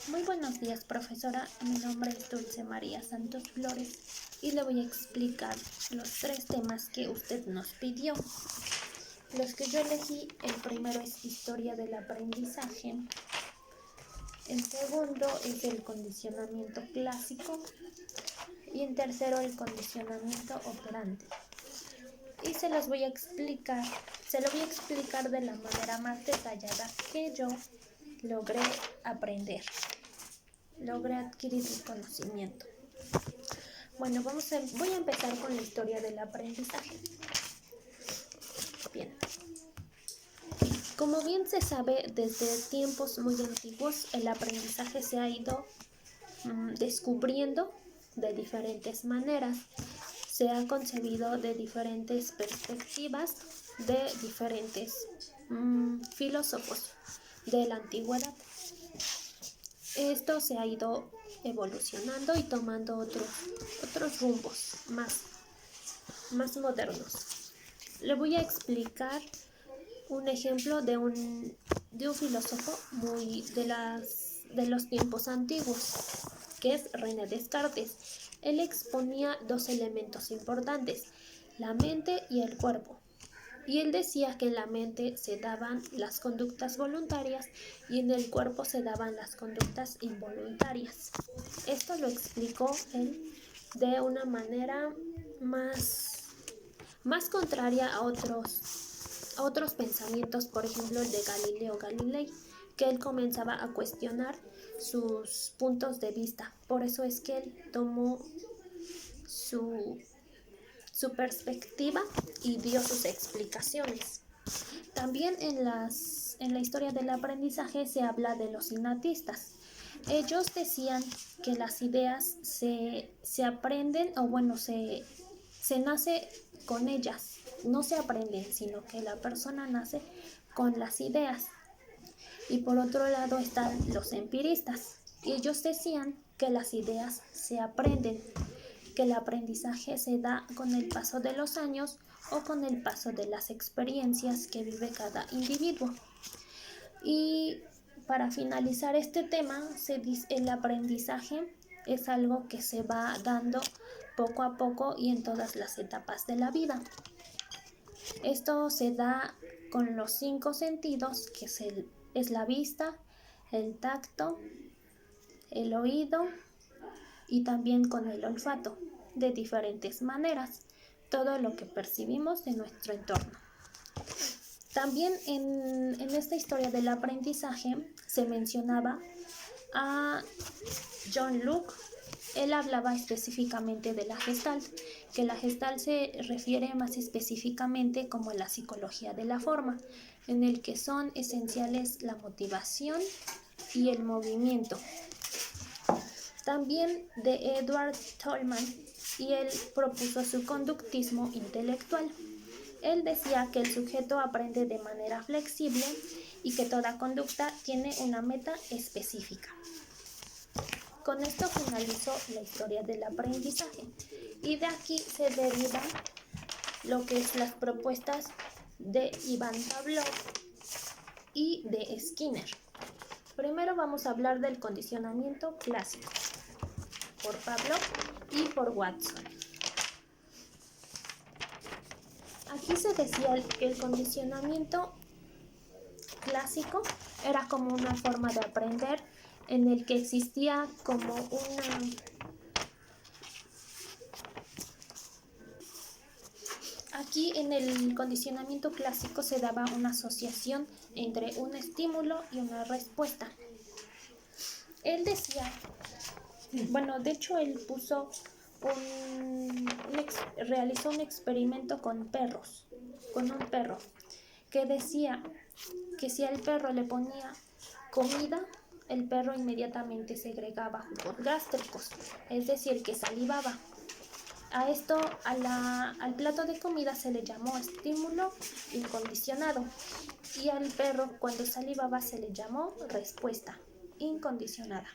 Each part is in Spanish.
Muy buenos días, profesora. Mi nombre es Dulce María Santos Flores y le voy a explicar los 3 temas que usted nos pidió. Los que yo elegí, el primero es historia del aprendizaje, el segundo es el condicionamiento clásico y en tercero el condicionamiento operante. Y se lo voy a explicar de la manera más detallada que yo logré adquirir el conocimiento. Bueno, voy a empezar con la historia del aprendizaje. Bien. Como bien se sabe, desde tiempos muy antiguos el aprendizaje se ha ido descubriendo de diferentes maneras. Se ha concebido de diferentes perspectivas de diferentes filósofos de la antigüedad. Esto se ha ido evolucionando y tomando otros rumbos más modernos. Le voy a explicar un ejemplo de un filósofo de los tiempos antiguos, que es René Descartes. Él exponía 2 elementos importantes, la mente y el cuerpo. Y él decía que en la mente se daban las conductas voluntarias y en el cuerpo se daban las conductas involuntarias. Esto lo explicó él de una manera más contraria a otros pensamientos, por ejemplo el de Galileo Galilei, que él comenzaba a cuestionar sus puntos de vista. Por eso es que él tomó su perspectiva y dio sus explicaciones. También en la historia del aprendizaje se habla de los innatistas. Ellos decían que las ideas se aprenden, o bueno, se nace con ellas. No se aprenden, sino que la persona nace con las ideas. Y por otro lado están los empiristas. Y ellos decían que las ideas se aprenden, que el aprendizaje se da con el paso de los años o con el paso de las experiencias que vive cada individuo. Y para finalizar este tema, se dice el aprendizaje es algo que se va dando poco a poco y en todas las etapas de la vida. Esto se da con los 5 sentidos, que es la vista, el tacto, el oído y también con el olfato, de diferentes maneras, todo lo que percibimos de nuestro entorno. También en esta historia del aprendizaje se mencionaba a John Locke. Él hablaba específicamente de la Gestalt, que la Gestalt se refiere más específicamente como la psicología de la forma, en el que son esenciales la motivación y el movimiento. También de Edward Tolman, y él propuso su conductismo intelectual. Él decía que el sujeto aprende de manera flexible y que toda conducta tiene una meta específica. Con esto finalizó la historia del aprendizaje y de aquí se derivan lo que es las propuestas de Ivan Pavlov y de Skinner. Primero vamos a hablar del condicionamiento clásico por Pavlov y por Watson. Aquí se decía que el condicionamiento clásico era como una forma de aprender en el que existía como Aquí en el condicionamiento clásico se daba una asociación entre un estímulo y una respuesta. Él decía, de hecho él realizó un experimento con un perro, que decía que si al perro le ponía comida, el perro inmediatamente segregaba jugos gástricos, es decir, que salivaba. A esto, al plato de comida se le llamó estímulo incondicionado y al perro cuando salivaba se le llamó respuesta incondicionada.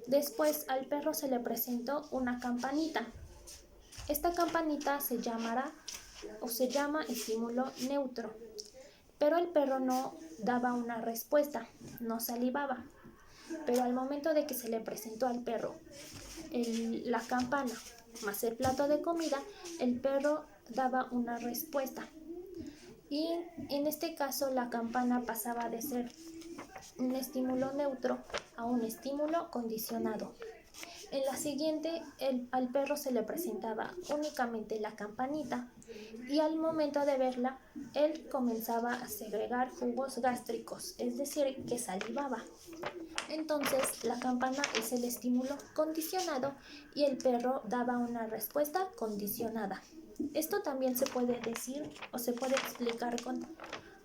Después al perro se le presentó una campanita. Esta campanita se llama estímulo neutro, pero el perro no daba una respuesta, no salivaba. pero al momento de que se le presentó al perro la campana más el plato de comida, el perro daba una respuesta. Y en este caso la campana pasaba de ser un estímulo neutro a un estímulo condicionado. En la siguiente, al perro se le presentaba únicamente la campanita y al momento de verla, él comenzaba a segregar jugos gástricos, es decir, que salivaba. Entonces, la campana es el estímulo condicionado y el perro daba una respuesta condicionada. Esto también se puede decir o se puede explicar con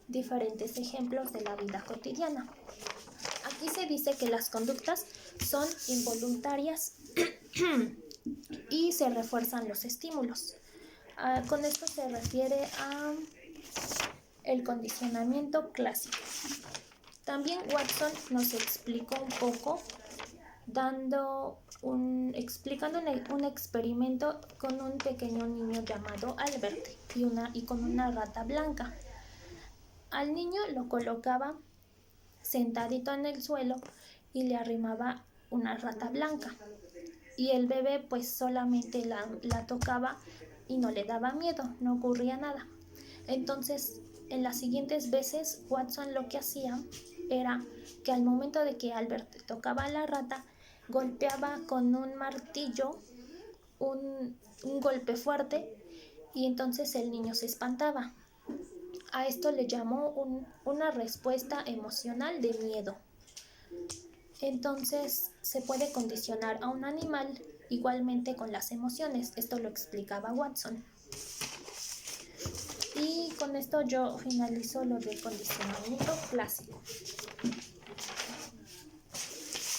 diferentes ejemplos de la vida cotidiana. Aquí se dice que las conductas son involuntarias y se refuerzan los estímulos. Con esto se refiere a el condicionamiento clásico. También Watson nos explicó un poco explicando un experimento con un pequeño niño llamado Albert y con una rata blanca. Al niño lo colocaba sentadito en el suelo y le arrimaba una rata blanca. Y el bebé pues solamente la tocaba y no le daba miedo, no ocurría nada. Entonces, en las siguientes veces, Watson lo que hacía era que al momento de que Albert tocaba a la rata, golpeaba con un martillo un golpe fuerte y entonces el niño se espantaba. A esto le llamó una respuesta emocional de miedo. Entonces se puede condicionar a un animal igualmente con las emociones. Esto lo explicaba Watson. Y con esto yo finalizo lo del condicionamiento clásico.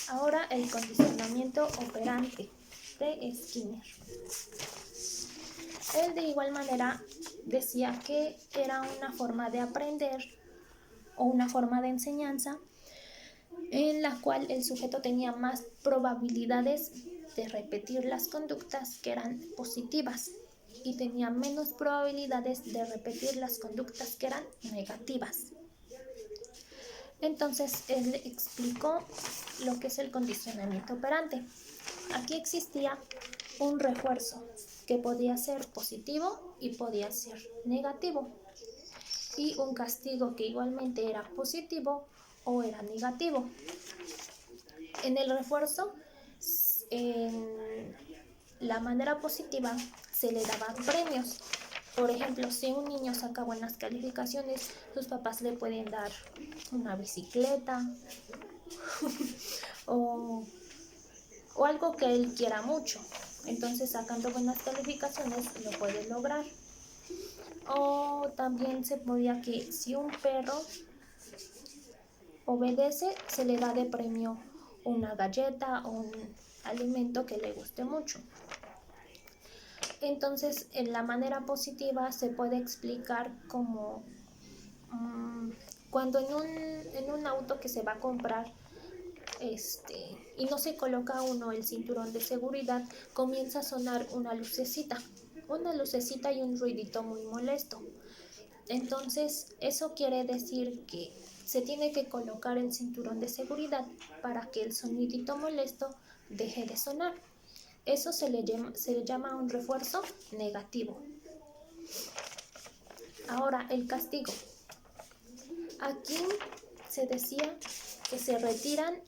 Ahora el condicionamiento operante de Skinner. Él de igual manera decía que era una forma de aprender o una forma de enseñanza en la cual el sujeto tenía más probabilidades de repetir las conductas que eran positivas y tenía menos probabilidades de repetir las conductas que eran negativas. Entonces él explicó lo que es el condicionamiento operante. Aquí existía un refuerzo que podía ser positivo y podía ser negativo, y un castigo que igualmente era positivo o era negativo. En el refuerzo, en la manera positiva, se le daban premios. Por ejemplo, si un niño saca buenas calificaciones, sus papás le pueden dar una bicicleta o algo que él quiera mucho. Entonces, sacando buenas calificaciones, lo puede lograr. O también se podía que si un perro obedece, se le da de premio una galleta o un alimento que le guste mucho. Entonces, en la manera positiva se puede explicar como cuando en un auto que se va a comprar y no se coloca uno el cinturón de seguridad, comienza a sonar una lucecita y un ruidito muy molesto. Entonces, eso quiere decir que se tiene que colocar el cinturón de seguridad para que el sonidito molesto deje de sonar. Eso se le llama un refuerzo negativo. Ahora, el castigo. Aquí se decía que se retiran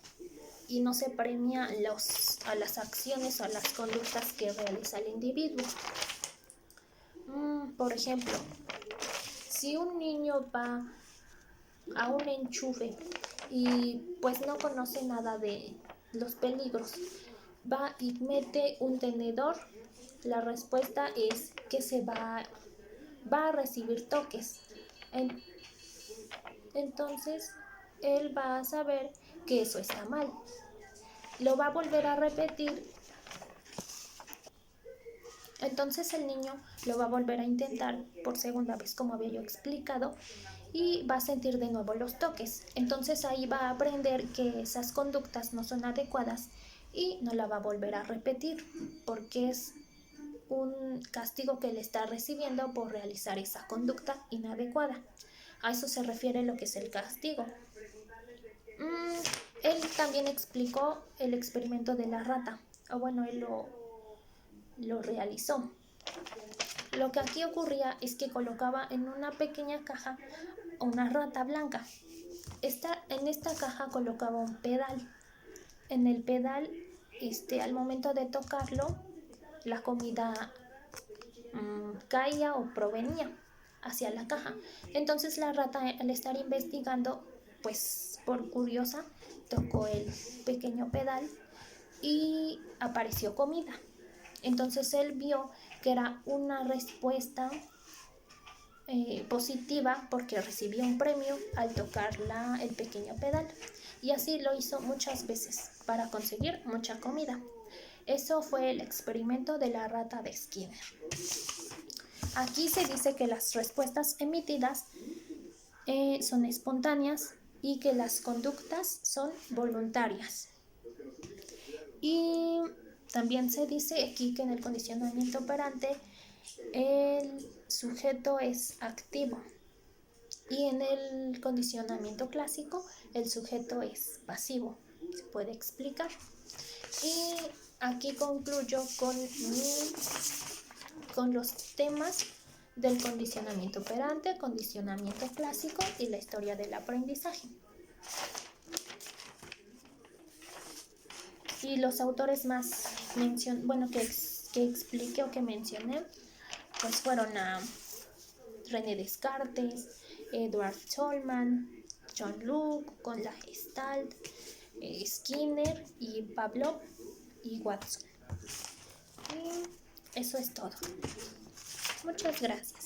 y no se premia a las acciones o a las conductas que realiza el individuo. Por ejemplo, si un niño va a un enchufe y pues no conoce nada de los peligros, va y mete un tenedor, la respuesta es que se va a recibir toques. Entonces, él va a saber que eso está mal. Lo va a volver a repetir. Entonces el niño lo va a volver a intentar por segunda vez, como había yo explicado, y va a sentir de nuevo los toques. Entonces ahí va a aprender que esas conductas no son adecuadas y no la va a volver a repetir, porque es un castigo que le está recibiendo por realizar esa conducta inadecuada. A eso se refiere lo que es el castigo. El también explicó el experimento de la rata, o bueno, él lo realizó. Lo que aquí ocurría es que colocaba en una pequeña caja una rata blanca. En esta caja colocaba un pedal. En el pedal, al momento de tocarlo, la comida caía o provenía hacia la caja. Entonces la rata, al estar investigando, pues por curiosa, tocó el pequeño pedal y apareció comida. Entonces él vio que era una respuesta positiva porque recibió un premio al tocar el pequeño pedal. Y así lo hizo muchas veces para conseguir mucha comida. Eso fue el experimento de la rata de Skinner. Aquí se dice que las respuestas emitidas son espontáneas y que las conductas son voluntarias. Y también se dice aquí que en el condicionamiento operante el sujeto es activo y en el condicionamiento clásico el sujeto es pasivo. Se puede explicar. Y aquí concluyo con los temas del condicionamiento operante, condicionamiento clásico y la historia del aprendizaje. Y los autores más que expliqué o que mencioné, pues fueron a René Descartes, Edward Tolman, John Locke, con la Gestalt, Skinner y Pavlov y Watson. Y eso es todo. Muchas gracias.